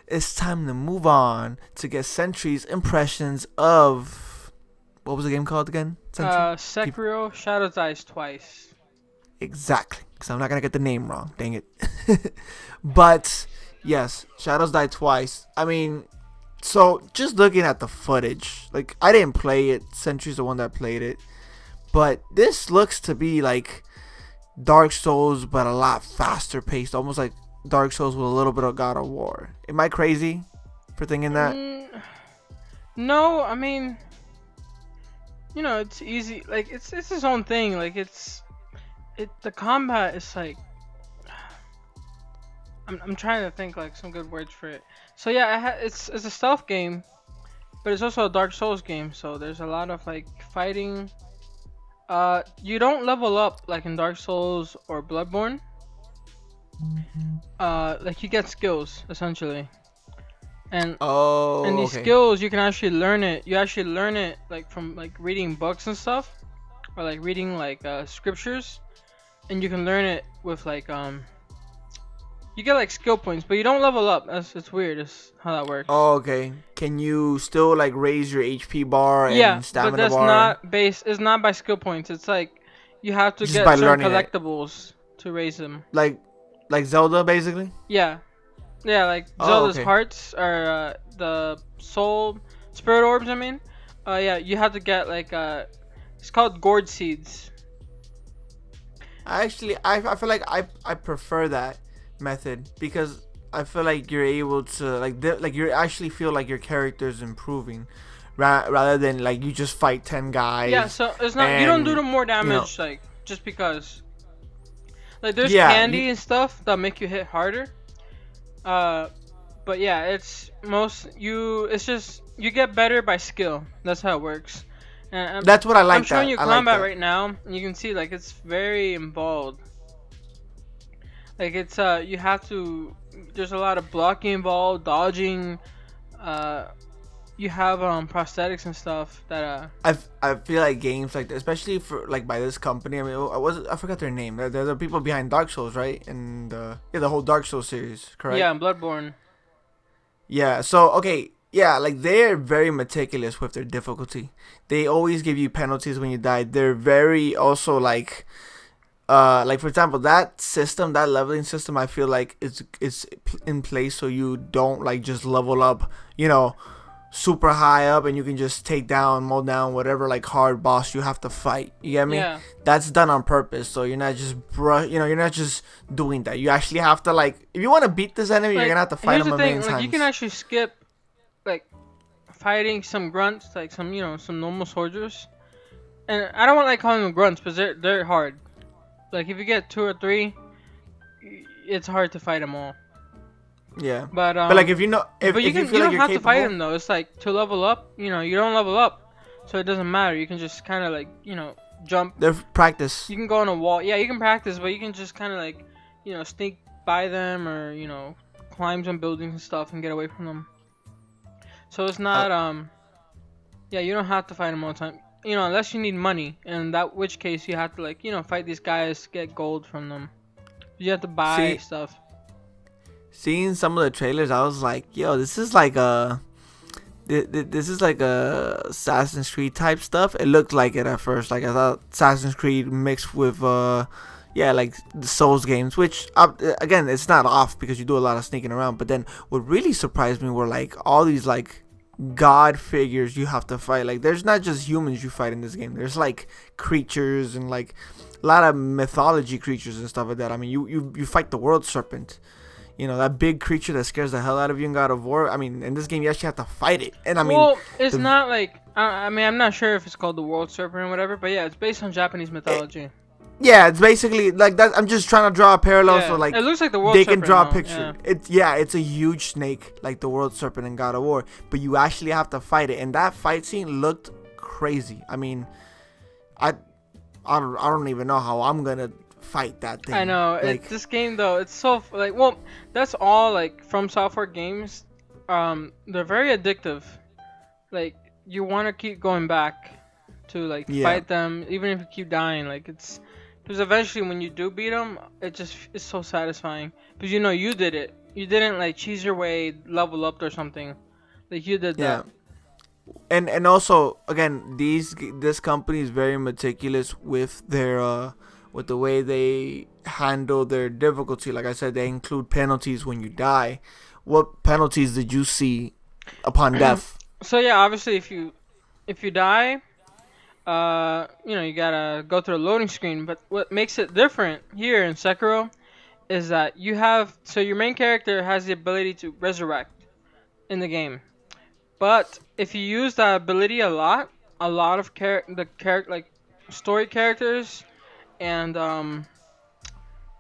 it's time to move on to get Sentry's impressions of what was the game called again? Sentry. Sekiro, Shadows Dies Twice. Exactly, because I'm not gonna get the name wrong. Dang it. But yes, Shadows Die Twice. I mean, so just looking at the footage, like I didn't play it. Sentry's the one that played it, but this looks to be like Dark Souls, but a lot faster paced, almost like Dark Souls with a little bit of God of War. Am I crazy for thinking that? No, I mean, it's easy. Like it's his own thing. Like the combat is like I'm trying to think like some good words for it. So yeah, it's a stealth game, but it's also a Dark Souls game. So there's a lot of like fighting. You don't level up like in Dark Souls or Bloodborne. Like you get skills essentially, and Oh, these okay. skills you can actually learn it. You actually learn it like from like reading books and stuff, or like reading like scriptures, and you can learn it with like you get like skill points, but you don't level up. It's weird. It's how that works. Oh, okay. Can you still like raise your HP bar Yeah, and but stamina that's bar not based. It's not by skill points. It's like you have to just get by certain learning it? collectibles to raise them. Like Zelda, basically. Yeah, yeah. Like Oh, Zelda's okay. hearts or the soul spirit orbs. I mean, yeah. You have to get like it's called gourd seeds. I feel like I prefer that method because I feel like you're able to like you actually feel like your character's improving, rather than like you just fight 10 Yeah. guys So it's not. You don't do and the more you know damage like just because. Like there's yeah you candy and stuff that make you hit harder. Uh, but yeah, it's most you. It's just you get better by skill. That's how it works. And that's what I I'm like showing that you I like combat that right now, and you can see like it's very involved. Like it's you have to. There's a lot of blocking involved, dodging. Uh, you have prosthetics and stuff that I feel like games like that, especially for like by this company. I mean, I forgot their name. They're the people behind Dark Souls, right? And yeah, the whole Dark Souls series, correct? yeah, in Bloodborne. Yeah. So okay, yeah, like they're very meticulous with their difficulty. They always give you penalties when you die. They're very also like for example that system, that leveling system. I feel like it's in place so you don't like just level up, super high up and you can just take down, mow down whatever like hard boss you have to fight. You get me? Yeah. That's done on purpose. So you're not just you're not just doing that. You actually have to like if you want to beat this enemy, you're Like gonna have to fight here's him the a thing. million Like you can times. actually skip like fighting some grunts, like some normal soldiers. And I don't want like calling them grunts, because they're hard. Like if you get two or three, it's hard to fight them all. Yeah. But But like if you know but if you you feel like don't you're have to fight capable. them though. It's like to level up. You don't level up, so it doesn't matter. You can just kind of like jump. They're practice. You can go on a wall. Yeah, you can practice, but you can just kind of like sneak by them or climb some buildings and stuff and get away from them. So it's Uh, not yeah, you don't have to fight them all the time. Unless you need money, and that which case you have to like fight these guys, get gold from them. You have to buy see, stuff. seeing some of the trailers, I was like, yo, this is like this is like a Assassin's Creed type stuff. It looked like it at first. Like I thought Assassin's Creed mixed with yeah, like the Souls games, which again, it's not off because you do a lot of sneaking around. But then what really surprised me were like all these like god figures you have to fight. Like there's not just humans you fight in this game. There's like creatures and like a lot of mythology creatures and stuff like that. I mean, you fight the world serpent. That big creature that scares the hell out of you in God of War. I mean, in this game, you actually have to fight it. And I mean, Well, it's the, not like I mean I'm not sure if it's called the World Serpent or whatever, but yeah, it's based on Japanese it, mythology. yeah, it's basically like that. I'm just trying to draw a parallel so Yeah, like it looks like the World they can Serpent draw a though. picture. Yeah. It's a huge snake like the world serpent in God of War, but you actually have to fight it. And that fight scene looked crazy. I mean, I I don't even know how I'm gonna fight that thing. I know. Like, This game though, it's so like that's all like from software games. They're very addictive. Like you want to keep going back to like yeah, fight them, even if you keep dying. Like it's because eventually when you do beat them, it's so satisfying because you did it. you didn't like cheese your way level up or something. Like you did Yeah. that. And also again, this company is very meticulous with their with the way they handle their difficulty. Like I said, they include penalties when you die. What penalties did you see upon death? So yeah, obviously if you die, you gotta go through a loading screen. But what makes it different here in Sekiro is that your main character has the ability to resurrect in the game. But if you use that ability a lot of like story characters and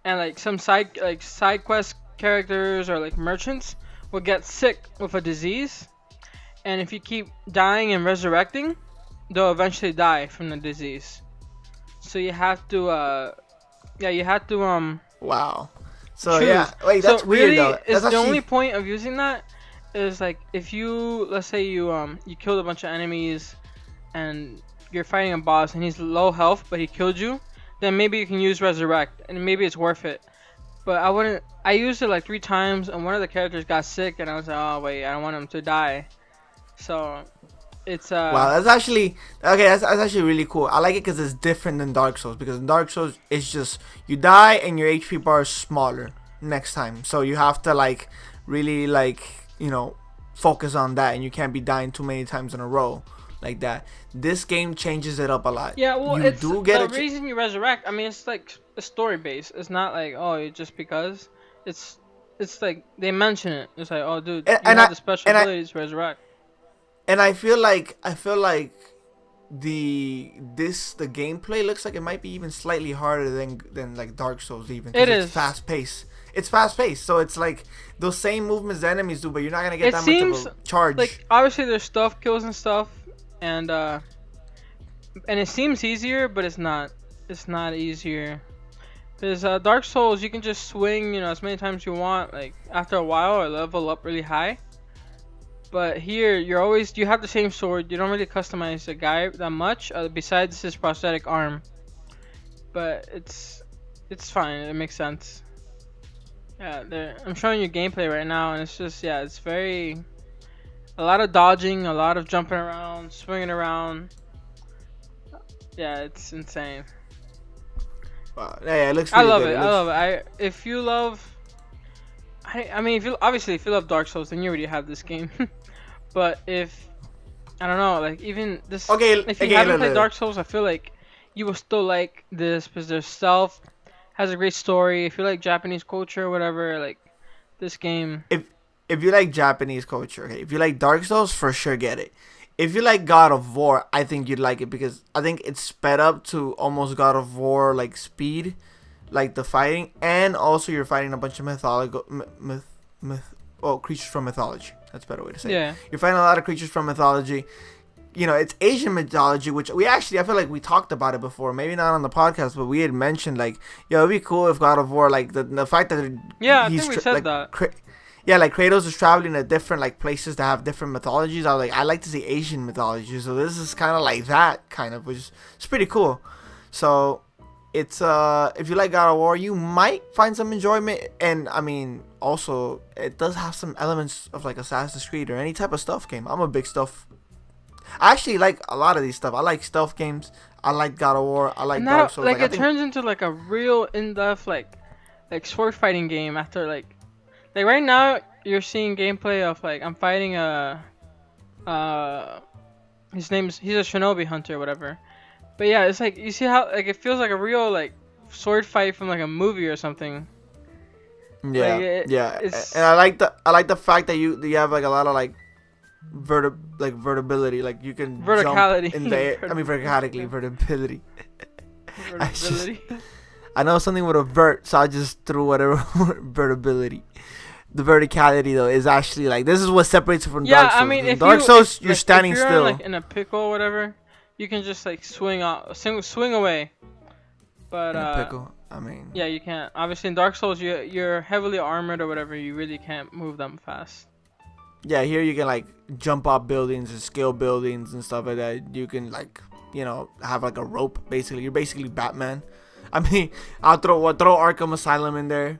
like some side quest characters or like merchants will get sick with a disease, and if you keep dying and resurrecting, they'll eventually die from the disease. So you have to you have to Wow. So choose. yeah, wait, So that's weird really, though. is That's the only actually point of using that is like if you let's say you killed a bunch of enemies and you're fighting a boss and he's low health but he killed you, then maybe you can use resurrect and maybe it's worth it. But I wouldn't. I used it like 3 times and one of the characters got sick and I was like, oh wait, I don't want him to die. So it's wow. That's actually okay. That's actually really cool. I like it because it's different than Dark Souls. Because in Dark Souls, it's just you die and your HP bar is smaller next time. So you have to like really like focus on that, and you can't be dying too many times in a row like that. This game changes it up a lot. yeah. Well, You it's do get the a reason you resurrect. I mean, it's like a story base. It's not like just because. It's like they mention it. It's like, oh dude, you and have I the special and I abilities to resurrect. and I feel like the gameplay looks like it might be even slightly harder than like Dark Souls even, It because it's is. fast paced. It's fast paced, so it's like those same movements the enemies do, but you're not gonna get It that seems much of a charge. like obviously there's stuff kills and stuff, and it seems easier, but it's not. It's not easier. Because Dark Souls, you can just swing, as many times you want, like after a while, or level up really high. But here, you have the same sword. You don't really customize the guy that much, besides his prosthetic arm. But it's fine. It makes sense. Yeah, I'm showing you gameplay right now, and it's just it's a lot of dodging, a lot of jumping around, swinging around. Yeah, it's insane. Wow. Yeah, it looks I really love good. it. I love it. If you love, I mean, if you love Dark Souls, then you already have this game. But if I don't know, like even this, Okay, if you okay, haven't look, played look. Dark Souls, I feel like you will still like this because their stealth has a great story. If you like Japanese culture or whatever, like this game. If you like Japanese culture, okay, if you like Dark Souls, for sure get it. If you like God of War, I think you'd like it because I think it's sped up to almost God of War like speed, like the fighting, and also you're fighting a bunch of creatures from mythology. That's a better way to say Yeah. it. You're fighting a lot of creatures from mythology. It's Asian mythology, which I feel like we talked about it before. Maybe not on the podcast, but we had mentioned like, it'd be cool if God of War, like the fact that Yeah, I think we said like, that. yeah, like Kratos is traveling to different like places that have different mythologies. I like to see Asian mythology, so this is kind of like that kind of, which is it's pretty cool. So it's if you like God of War, you might find some enjoyment, and I mean also it does have some elements of like Assassin's Creed or any type of stealth game. I'm a big stealth. I actually like a lot of these stuff. I like stealth games. I like God of War. I like And Dark that, Souls. like I it think turns into like a real in-depth like sword fighting game after like right now you're seeing gameplay of like I'm fighting uh he's a shinobi hunter or whatever. But yeah, it's like you see how like it feels like a real like sword fight from like a movie or something. yeah, Like, yeah, it's and I like the fact that you have like a lot of like vertibility, like you can verticality. jump in the air. I mean vertibility. Vertibility. I know something with a vert, so I just threw whatever vertibility. The verticality though is actually like this is what separates it from Dark Souls. I mean, In if Dark you Souls, if, you're like, standing if you're still. like in a pickle or whatever, you can just like swing away. But In a pickle. I mean, yeah, you can't. Obviously, in Dark Souls, you're heavily armored or whatever. You really can't move them fast. yeah, here you can like jump up buildings and scale buildings and stuff like that. You can like have like a rope. Basically, you're basically Batman. I mean, I'll throw Arkham Asylum in there.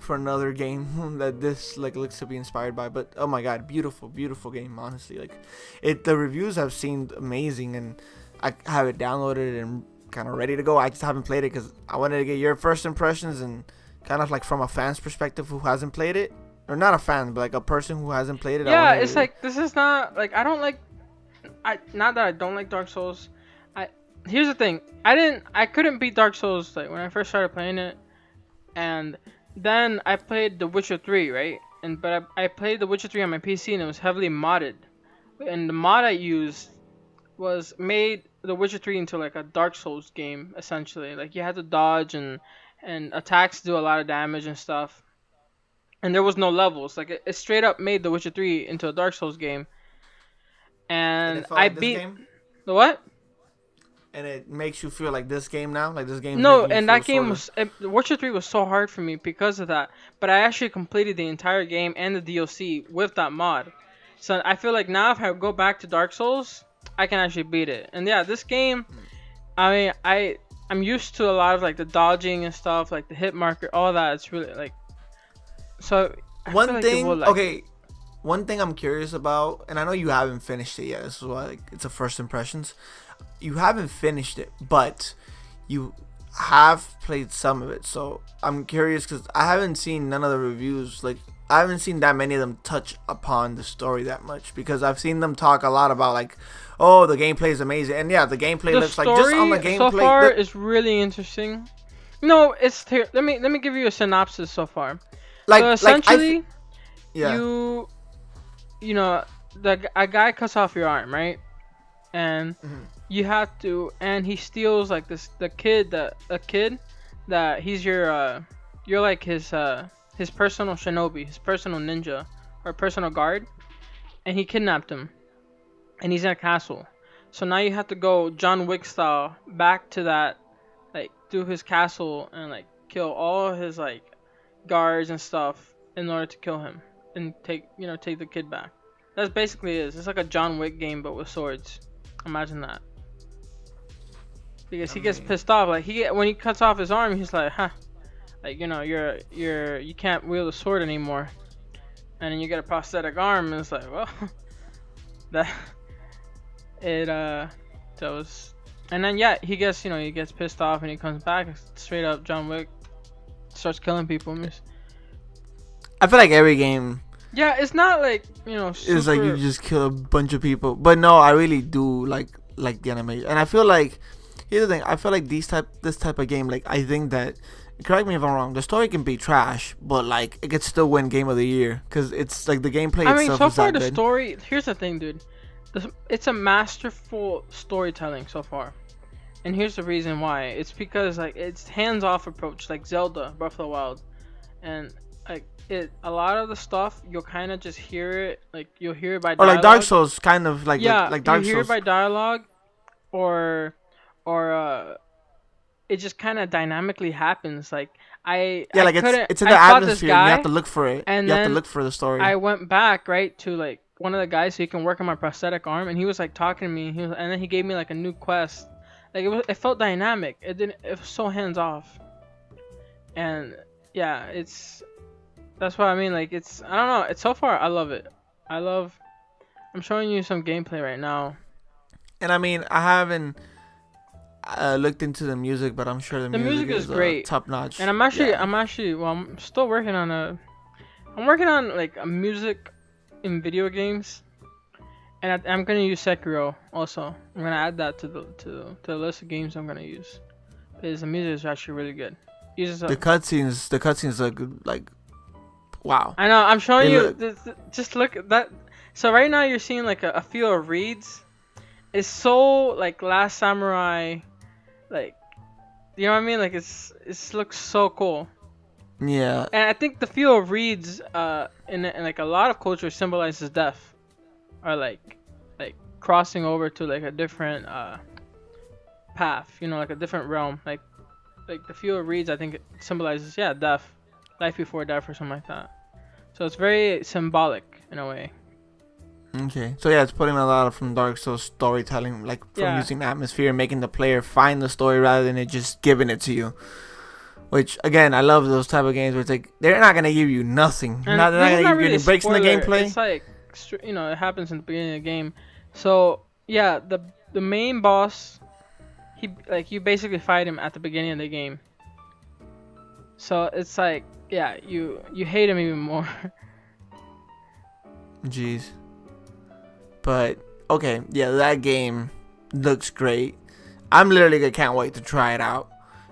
for another game that this like looks to be inspired by. But oh my god, beautiful, beautiful game. Honestly, like the reviews have seemed amazing, and I have it downloaded and kind of ready to go. I just haven't played it because I wanted to get your first impressions and kind of like from a fan's perspective who hasn't played it, or not a fan, but like a person who hasn't played it. Yeah, it's like this is not like I don't like. Not that I don't like Dark Souls. Here's the thing. I couldn't beat Dark Souls like when I first started playing it, and then I played The Witcher 3, right? But I played The Witcher 3 on my PC and it was heavily modded, and the mod I used was made The Witcher 3 into like a Dark Souls game essentially. Like you had to dodge and attacks do a lot of damage and stuff, and there was no levels. Like it straight up made The Witcher 3 into a Dark Souls game, and I beat the what? And it makes you feel like this game now, like this game. No, and that game was Witcher 3 was so hard for me because of that. But I actually completed the entire game and the DLC with that mod. So I feel like now if I go back to Dark Souls, I can actually beat it. And yeah, this game, I mean, I'm used to a lot of like the dodging and stuff, like the hit marker, all that. It's really like so. One thing, okay. One thing I'm curious about, and I know you haven't finished it yet. This is why it's a first impressions. You haven't finished it, but you have played some of it. So I'm curious because I haven't seen none of the reviews. Like I haven't seen that many of them touch upon the story that much, because I've seen them talk a lot about like, oh, the gameplay is amazing, and yeah, the gameplay looks like just on the gameplay. So far is really interesting. No, it's let me give you a synopsis so far. Like so essentially, yeah. you know, a guy cuts off your arm, right? And you have to, and he steals like a kid that he's you're like his personal shinobi, his personal ninja or personal guard, and he kidnapped him, and he's in a castle. So now you have to go John Wick style back to that, like through his castle and like kill all his like guards and stuff in order to kill him and take the kid back. That's basically it. It's like a John Wick game but with swords. Imagine that. Because he gets pissed off. Like when he cuts off his arm, he's like, huh, like you can't wield a sword anymore. And then you get a prosthetic arm, and it's like, well, that was. And then yeah, he gets pissed off and he comes back straight up John Wick, starts killing people. I feel like every game. Yeah, it's not like it's like you just kill a bunch of people. But no, I really do like the animation, and I feel like here's the thing. I feel like this type of game, like I think that, correct me if I'm wrong, the story can be trash, but like it could still win Game of the Year because it's like the gameplay itself is that good. I mean, so far the story. Here's the thing, dude. It's a masterful storytelling so far, and here's the reason why. It's because like it's hands-off approach, like Zelda, Breath of the Wild, and like a lot of the stuff you'll kind of just hear it, like you'll hear it by dialogue. Or like Dark Souls, kind of like like Dark Souls. You hear it by dialogue, or it just kind of dynamically happens. Like it's in the atmosphere. And you have to look for it. And you have to look for the story. I went back right to like one of the guys so he can work on my prosthetic arm, and he was like talking to me. And then he gave me like a new quest. Like it felt dynamic. It was so hands off. And yeah, that's what I mean. Like I don't know. It's so far I love it. I'm showing you some gameplay right now. And I mean, I haven't looked into the music, but I'm sure the music is great, top notch. And I'm still working on I'm working on like a music in video games, and I'm gonna use Sekiro also. I'm gonna add that to the list of games I'm gonna use, because the music is actually really good. The cutscenes are good, like, wow. I know. I'm showing you. Just look at that. So right now you're seeing like a field of reeds. It's so like Last Samurai, like, you know what I mean? Like it looks so cool. Yeah. And I think the field of reeds, in like a lot of cultures symbolizes death, or like crossing over to like a different path. Like a different realm. Like the field of reeds, I think it symbolizes death, life before death, or something like that. So it's very symbolic in a way. Okay, so yeah, it's putting a lot from Dark Souls storytelling, like from using the atmosphere, making the player find the story rather than it just giving it to you. Which again, I love those type of games where it's like they're not gonna give you nothing. And They're not this is gonna not give you really any a breaks in the spoiler. gameplay. It's like it happens in the beginning of the game. So yeah, the main boss, he like you basically fight him at the beginning of the game. So it's like yeah, you hate him even more. Jeez. But okay, yeah, that game looks great. I'm literally can't wait to try it out.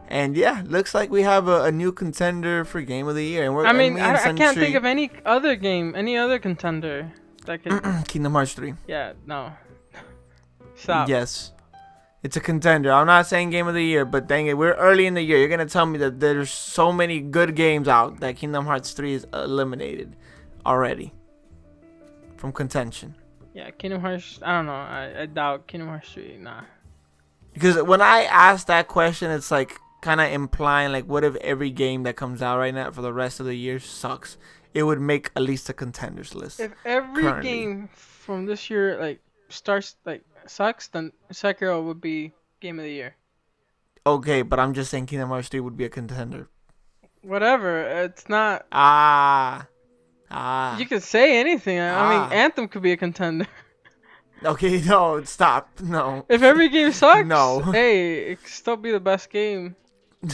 And yeah, looks like we have a new contender for Game of the Year. And I mean, I can't think of any other game, any other contender that could. Kingdom Hearts 3. Yeah, no. Stop. Yes. It's a contender. I'm not saying Game of the Year, but dang it, we're early in the year. You're going to tell me that there's so many good games out that Kingdom Hearts 3 is eliminated already from contention. Yeah, Kingdom Hearts, I don't know. I doubt Kingdom Hearts 3, nah. Because when I ask that question, it's like kind of implying like, what if every game that comes out right now for the rest of the year sucks? It would make at least a contenders list. If every currently. game from this year like starts like sucks, then Sekiro would be Game of the Year. Okay, but I'm just saying Kingdom Hearts 3 would be a contender. Whatever, it's not. Ah. You can say anything. I mean, Anthem could be a contender. Okay, no, stop. No. If every game sucks, No. hey, it could still be the best game.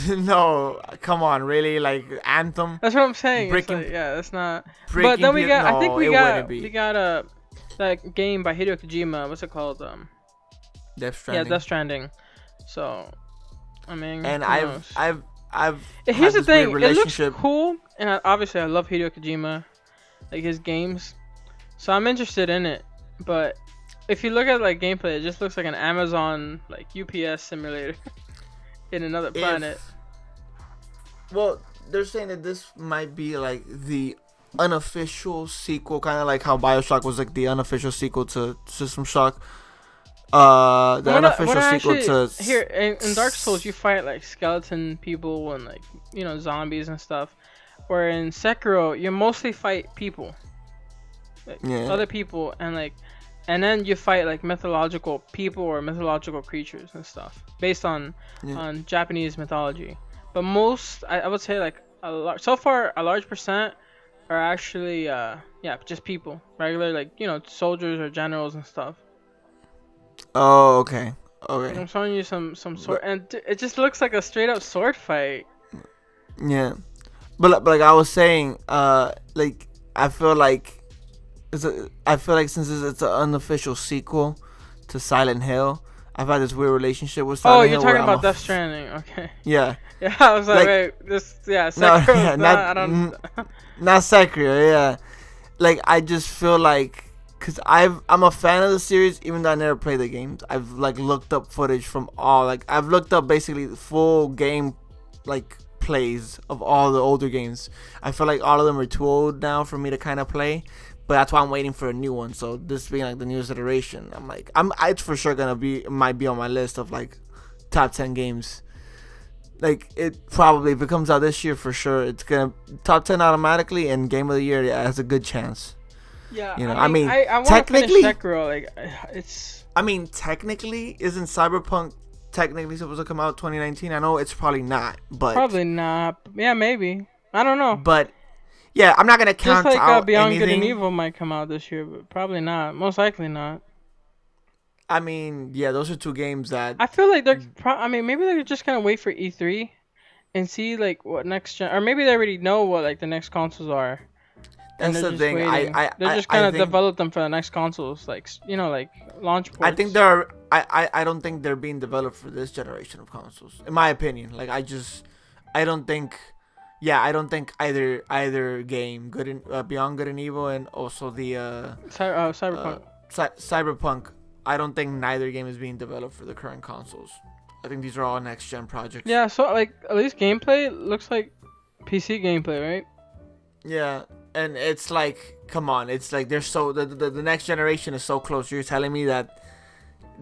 No, come on, really? Like Anthem? That's what I'm saying. It's Breaking- like, yeah, that's not. Breaking But then we got. no, I think we it got. wouldn't be. We got that game by Hideo Kojima. What's it called? Death Stranding. Yeah, Death Stranding. So, I mean. And who knows? I've Here's had the this thing. weird It looks relationship. cool, and obviously I love Hideo Kojima, like his games. So I'm interested in it. But if you look at like gameplay, it just looks like an Amazon like UPS simulator in another planet. Well, they're saying that this might be like the unofficial sequel, kind of like how BioShock was like the unofficial sequel to System Shock. The unofficial sequel to here in Dark Souls, you fight like skeleton people and like zombies and stuff. Where in Sekiro, you mostly fight people, like other people, and then you fight like mythological people or mythological creatures and stuff based on Japanese mythology. But most, I would say like so far a large percent are actually just people, regular like soldiers or generals and stuff. Oh, okay. Okay. I'm showing you some sword, and it just looks like a straight up sword fight. Yeah, but like I was saying, like I feel like since it's an unofficial sequel to Silent Hill, I've had this weird relationship with Silent Hill. Oh, you're talking about Death Stranding, okay? Yeah. Yeah, I was like wait, Sekiro, not Sekiro, yeah. Like I just feel like. Cause I'm a fan of the series, even though I never played the games. I've like looked up footage from I've looked up basically the full game, like plays of all the older games. I feel like all of them are too old now for me to kind of play, but that's why I'm waiting for a new one. So this being like the newest iteration, I'm like, it's for sure might be on my list of like top 10 games. Like it probably, if it comes out this year, for sure it's gonna top 10 automatically, and Game of the Year, yeah, has a good chance. Yeah, I mean I technically, Sekiro, like it's. I mean, technically, isn't Cyberpunk technically supposed to come out 2019? I know it's probably not, but probably not. Yeah, maybe. I don't know. But yeah, I'm not gonna count just like out Beyond anything. Good and Evil might come out this year, but probably not. Most likely not. I mean, yeah, those are two games that I feel like they're. Maybe they're just gonna wait for E3 and see like what next gen, or maybe they already know what like the next consoles are. That's the thing. They're just gonna develop them for the next consoles, like like launch ports. I think they're. I don't think they're being developed for this generation of consoles, in my opinion. Like I don't think. Yeah, I don't think either game, Beyond Good and Evil, and also the Cyberpunk. Cyberpunk. I don't think neither game is being developed for the current consoles. I think these are all next gen projects. Yeah, so like at least gameplay looks like PC gameplay, right? Yeah. And it's like, come on, it's like they're so the next generation is so close. You're telling me that,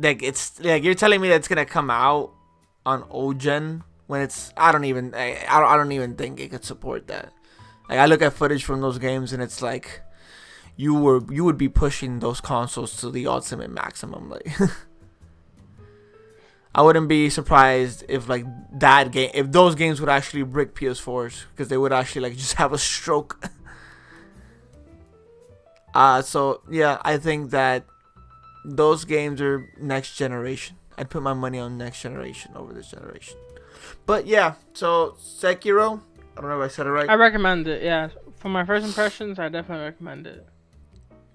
like you're telling me that it's gonna come out on old gen when it's I don't even think it could support that. Like I look at footage from those games and it's like, you would be pushing those consoles to the ultimate maximum. Like I wouldn't be surprised if like that game, if those games would actually brick PS4s, because they would actually like just have a stroke. So yeah, I think that those games are next generation. I'd put my money on next generation over this generation. But yeah, so Sekiro, I don't know if I said it right. I recommend it. Yeah, for my first impressions, I definitely recommend it.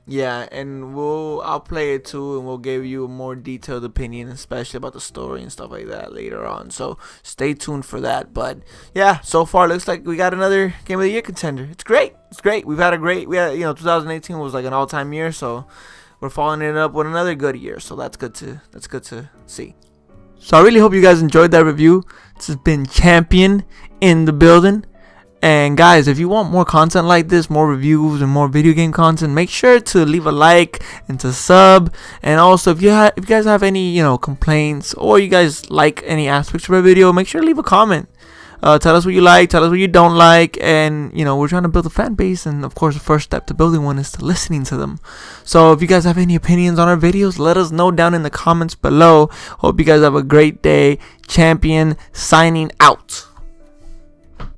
Yeah, and I'll play it too, and we'll give you a more detailed opinion, especially about the story and stuff like that later on. So stay tuned for that. But yeah, so far looks like we got another Game of the Year contender. It's great. It's great. We had 2018 was like an all-time year, so we're following it up with another good year. So that's good to see. So I really hope you guys enjoyed that review. This has been Champion in the building. And guys, if you want more content like this, more reviews and more video game content, make sure to leave a like and to sub. And also, if you guys have any complaints, or you guys like any aspects of our video, make sure to leave a comment. Tell us what you like, tell us what you don't like, and we're trying to build a fan base. And of course, the first step to building one is to listening to them. So if you guys have any opinions on our videos, let us know down in the comments below. Hope you guys have a great day. Champion signing out.